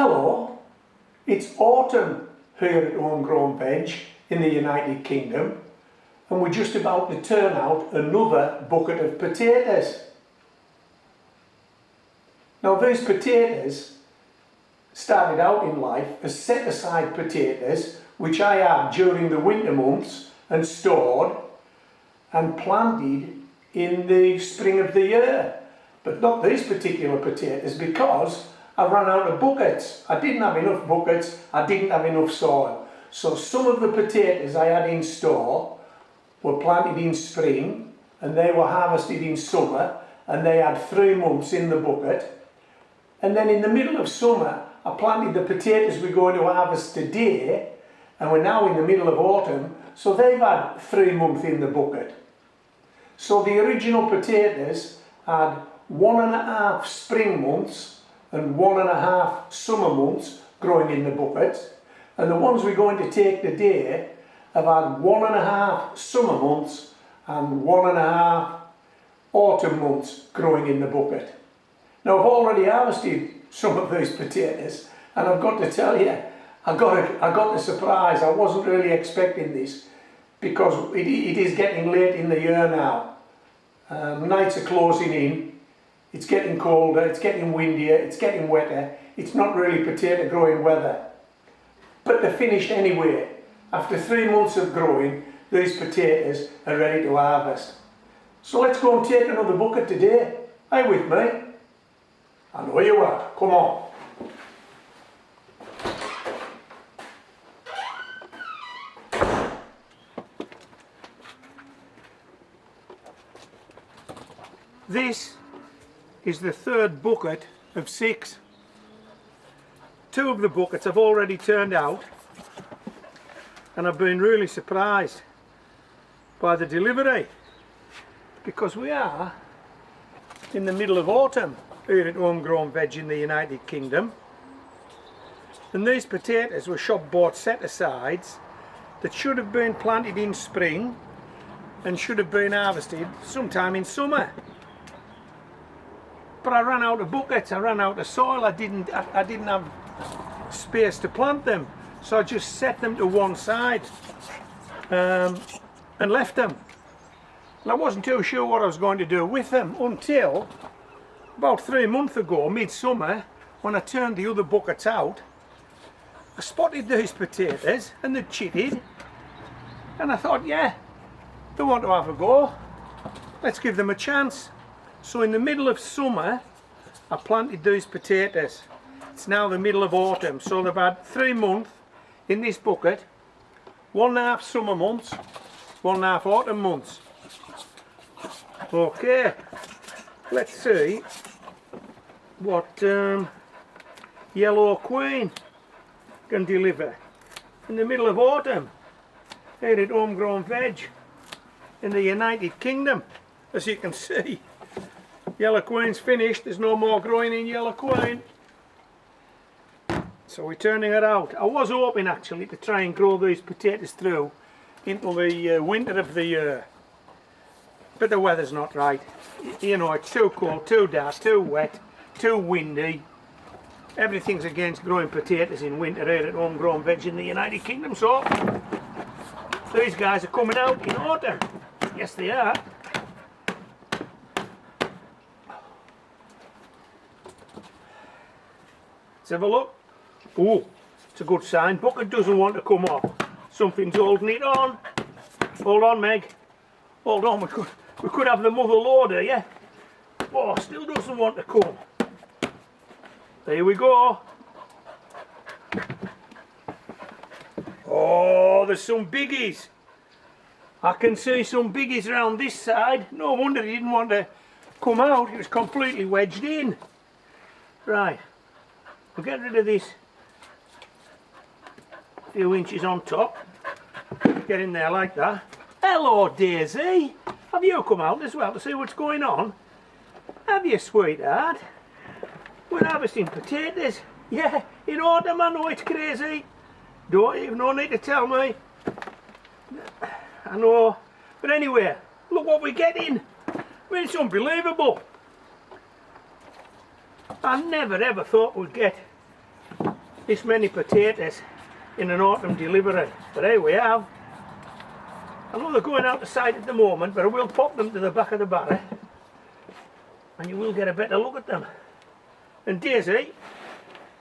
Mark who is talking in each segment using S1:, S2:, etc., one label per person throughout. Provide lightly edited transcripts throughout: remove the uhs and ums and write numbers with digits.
S1: Hello, it's autumn here at Homegrown Veg in the United Kingdom, and we're just about to turn out another bucket of potatoes. Now these potatoes started out in life as set aside potatoes which I had during the winter months and stored and planted in the spring of the year. But not these particular potatoes, because I ran out of buckets. I didn't have enough buckets, I didn't have enough soil. So some of the potatoes I had in store were planted in spring and they were harvested in summer, and they had 3 months in the bucket. And then in the middle of summer I planted the potatoes we're going to harvest today, and we're now in the middle of autumn, so they've had 3 months in the bucket. So the original potatoes had 1.5 spring months and 1.5 summer months growing in the bucket, and the ones we're going to take today have had 1.5 summer months and 1.5 autumn months growing in the bucket. Now I've already harvested some of these potatoes, and I've got to tell you, I got the surprise. I wasn't really expecting this, because it is getting late in the year now. Nights are closing in. It's getting colder, it's getting windier, it's getting wetter. It's not really potato growing weather. But they're finished anyway. After 3 months of growing, these potatoes are ready to harvest. So let's go and take another bucket today. Are you with me? I know you are. Come on. This is the 3rd bucket of 6. 2 of the buckets have already turned out, and I've been really surprised by the delivery, because we are in the middle of autumn here at Homegrown Veg in the United Kingdom, and these potatoes were shop bought set-asides that should have been planted in spring and should have been harvested sometime in summer. But I ran out of buckets, I ran out of soil, I didn't have space to plant them, so I just set them to one side and left them. And I wasn't too sure what I was going to do with them until about 3 months ago, midsummer, when I turned the other buckets out. I spotted these potatoes and they'd chitted, and I thought, yeah, they want to have a go, let's give them a chance. So in the middle of summer I planted these potatoes. It's now the middle of autumn, so they've had 3 months in this bucket, 1.5 summer months, 1.5 autumn months. Okay, let's see what Yellow Queen can deliver in the middle of autumn here at Homegrown Veg in the United Kingdom. As you can see, Yellow Queen's finished. There's no more growing in Yellow Queen, so we're turning it out. I was hoping actually to try and grow these potatoes through into the winter of the year, but the weather's not right. You know, it's too cold, too dark, too wet, too windy. Everything's against growing potatoes in winter here at Homegrown Veg in the United Kingdom, so these guys are coming out in autumn. Yes, they are. Let's have a look. Oh, it's a good sign. Bucket doesn't want to come off. Something's holding it on. Hold on, Meg. Hold on, we could have the mother loader, yeah? Oh, still doesn't want to come. There we go. Oh, there's some biggies. I can see some biggies around this side. No wonder he didn't want to come out. He was completely wedged in. Right. We'll get rid of this few inches on top. Get in there like that. Hello, Daisy. Have you come out as well to see what's going on? Have you, sweetheart? We're harvesting potatoes. Yeah, in autumn. I know it's crazy. Don't even no need to tell me. I know. But anyway, look what we're getting. I mean, it's unbelievable. I never ever thought we'd get this many potatoes in an autumn delivery, but here we have. I know they're going out the side at the moment, but I will pop them to the back of the barrow and you will get a better look at them. And Daisy,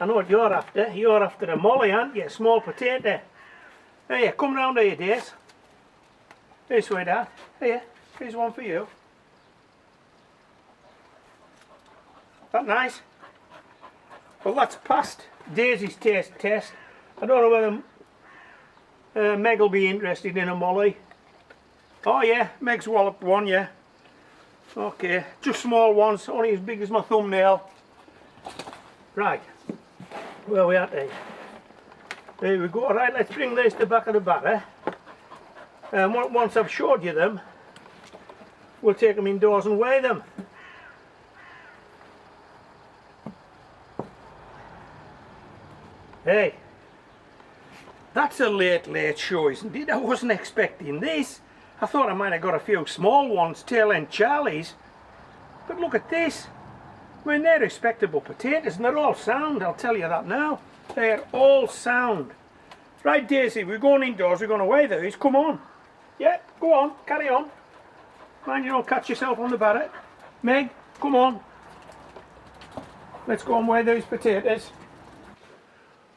S1: I know what you're after. You're after a molly, aren't you? A small potato. Here, come round here, Daisy. Here, sweetheart. Here, here's one for you. That nice? Well, that's past Daisy's taste test. I don't know whether Meg will be interested in a molly. Oh yeah, Meg's walloped one, yeah. Okay, just small ones, only as big as my thumbnail. Right, where are we at then? There we go. Right, let's bring these to the back of the barrow. And once I've showed you them, we'll take them indoors and weigh them. Hey, that's a late show, isn't it? I wasn't expecting this. I thought I might have got a few small ones, tail end Charlies. But look at this. I mean, they're respectable potatoes and they're all sound, I'll tell you that now. They're all sound. Right, Daisy, we're going indoors, we're going to weigh these. Come on. Yeah, go on, carry on. Mind you don't catch yourself on the barrow. Meg, come on. Let's go and weigh these potatoes.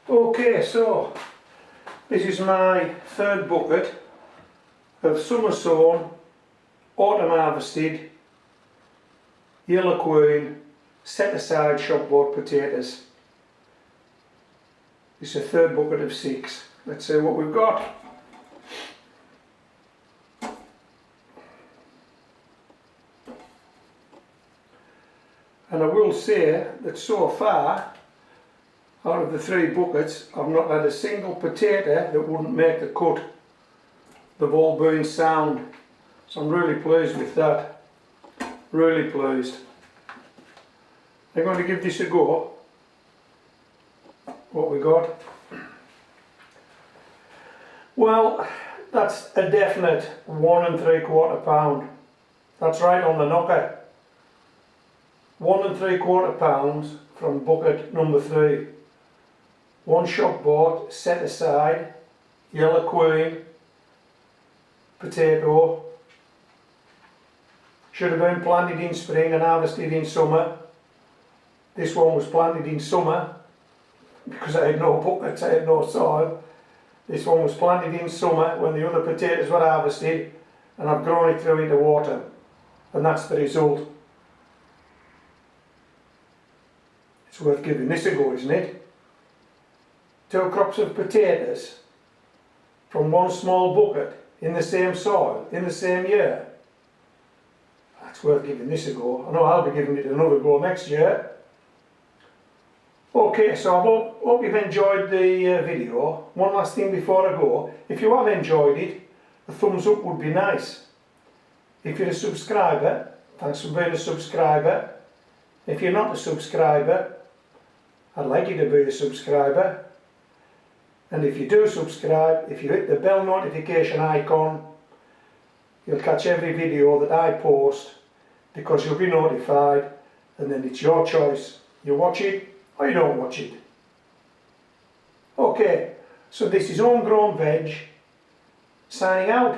S1: Okay, so this is my third bucket of summer sown, autumn harvested, yellow queen, set aside shopboard potatoes. This is a third bucket of 6. Let's see what we've got. And I will say that so far, out of the 3 buckets, I've not had a single potato that wouldn't make the cut. They've all been sound. So I'm really pleased with that. Really pleased. I'm going to give this a go. What we got? Well, that's a definite 1 3/4 pound. That's right on the knocker. 1 3/4 pounds from bucket number 3. 1 shopboard, set aside, yellow queen, potato. Should have been planted in spring and harvested in summer. This one was planted in summer because I had no buckets, I had no soil. This one was planted in summer when the other potatoes were harvested, and I've grown it through into water, and that's the result. It's worth giving this a go, isn't it? 2 crops of potatoes from 1 small bucket in the same soil in the same year. That's worth giving this a go. I know I'll be giving it another go next year. Okay, so I hope you've enjoyed the video. One last thing before I go. If you have enjoyed it, a thumbs up would be nice. If you're a subscriber, thanks for being a subscriber. If you're not a subscriber, I'd like you to be a subscriber. And if you do subscribe, if you hit the bell notification icon, you'll catch every video that I post, because you'll be notified, and then it's your choice. You watch it or you don't watch it. Okay, so this is Homegrown Veg, signing out.